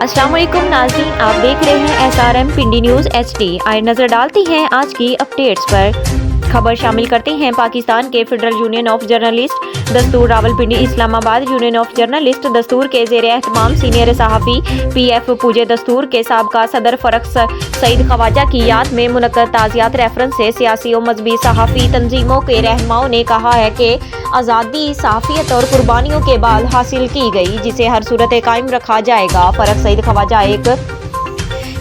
अस्सलाम वालेकुम नाज़रीन, आप देख रहे हैं SRM पिंडी न्यूज़ HD। आइए नज़र डालते हैं आज की अपडेट्स पर। खबर शामिल करते हैं पाकिस्तान के फेडरल यूनियन ऑफ जर्नलिस्ट दस्तूर Rawalpindi Islamabad union of journalist दस्तूर के ज़ेर एहतमाम सीनियर सहाफ़ी PF पूजे दस्तूर के साबका सदर फ़रक सईद ख्वाजा की याद में मुनक्कद ताज़ियात रेफरेंस से सियासी और मजहबी सहाफ़ी तंजीमों के रहनुमाओं ने कहा है कि आज़ादी सहाफ़ियत और कुर्बानियों के बाद हासिल की गई, जिसे हर सूरत कायम रखा जाएगा। फ़रक सईद ख्वाजा एक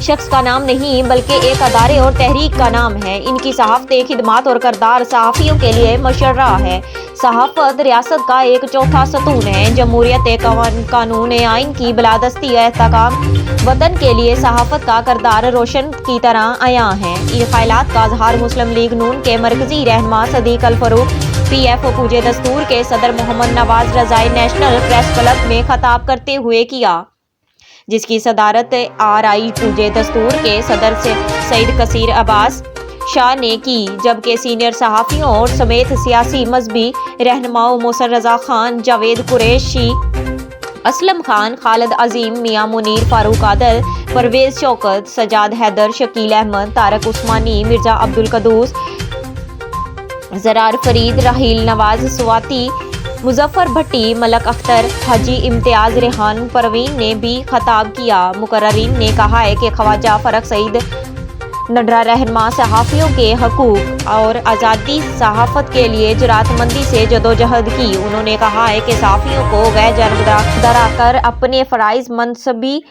शख्स का नाम नहीं बल्कि एक अदारे और तहरीक का नाम है। इनकी सहाफ़त खिदमात और करदार सहाफ़ियों के लिए मशर्रा है। सहाफ़त रियासत का एक चौथा सतून है। जमहूरियत कानून आइन की बलादस्ती एहतकाम वतन के लिए सहाफ़त का करदार रोशन की तरह आया है। इन ख्यालात का इज़हार मुस्लिम लीग नून के मरकजी रहनुमा सदीक अल फ़ारूक PF पूजे दस्तूर के सदर Mohammad Nawaz Razai national press club में खिताब करते हुए किया, जिसकी सदारत RI पूजे दस्तूर के सदर से सईद कसीर अब्बास शाह ने की, जबकि सीनियर सहाफ़ियों और समेत सियासी मजहबी रहनुमाओं मोहसिन रज़ा खान, जावेद कुरैशी, असलम खान, खालिद अजीम, मियां मुनीर, फारूक आदल, परवेज शौकत, सजाद हैदर, शकील अहमद, तारक उस्मानी, मिर्जा अब्दुल कदूस, ज़रार फरीद, राहील नवाज, स्वाति, मुजफ्फर भट्टी, मलक अख्तर, हाजी इम्तियाज, रेहान परवीन ने भी खिताब किया। मुकर्ररीन ने कहा है कि ख्वाजा फ़रक सईद नडरा रहनुमा सहाफ़ियों के हकूक़ और आज़ादी सहाफ़त के लिए जुरातमंदी से जदोजहद की। उन्होंने कहा है कि सहाफ़ियों को गैर जानबदारा कर अपने फ़राइज़ मनसबी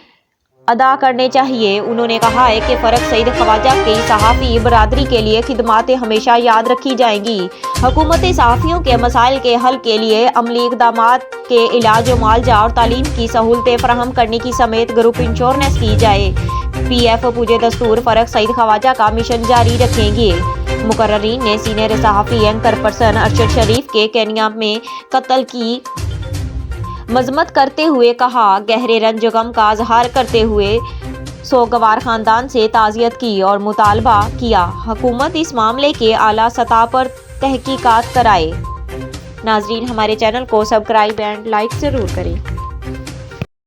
अदा करने चाहिए। उन्होंने कहा है कि फ़रक सईद ख्वाजा की सहाफ़ी बरादरी के लिए खिदमातें हमेशा याद रखी जाएंगी। हुकूमत सहाफ़ियों के मसाइल के हल के लिए अमली इक़दामात के इलाज व मुआवजा और तालीम की सहूलतें फराहम करने की समेत ग्रुप इंश्योरेंस की जाए। PF पूजे दस्तूर फ़रक सईद ख्वाजा का मिशन जारी रखेंगे। मुकर्ररीन ने सीनियर सहाफ़ी एंकर पर्सन अरशद शरीफ के केन्या में कत्ल की मजम्मत करते हुए कहा, गहरे रंज गम का इज़हार करते हुए सोगवार ख़ानदान से ताज़ियत की और मुतालबा किया हुकूमत इस मामले के आला सतह पर तहकीकात कराए। नाज़रीन, हमारे चैनल को सब्सक्राइब एंड लाइक ज़रूर करें।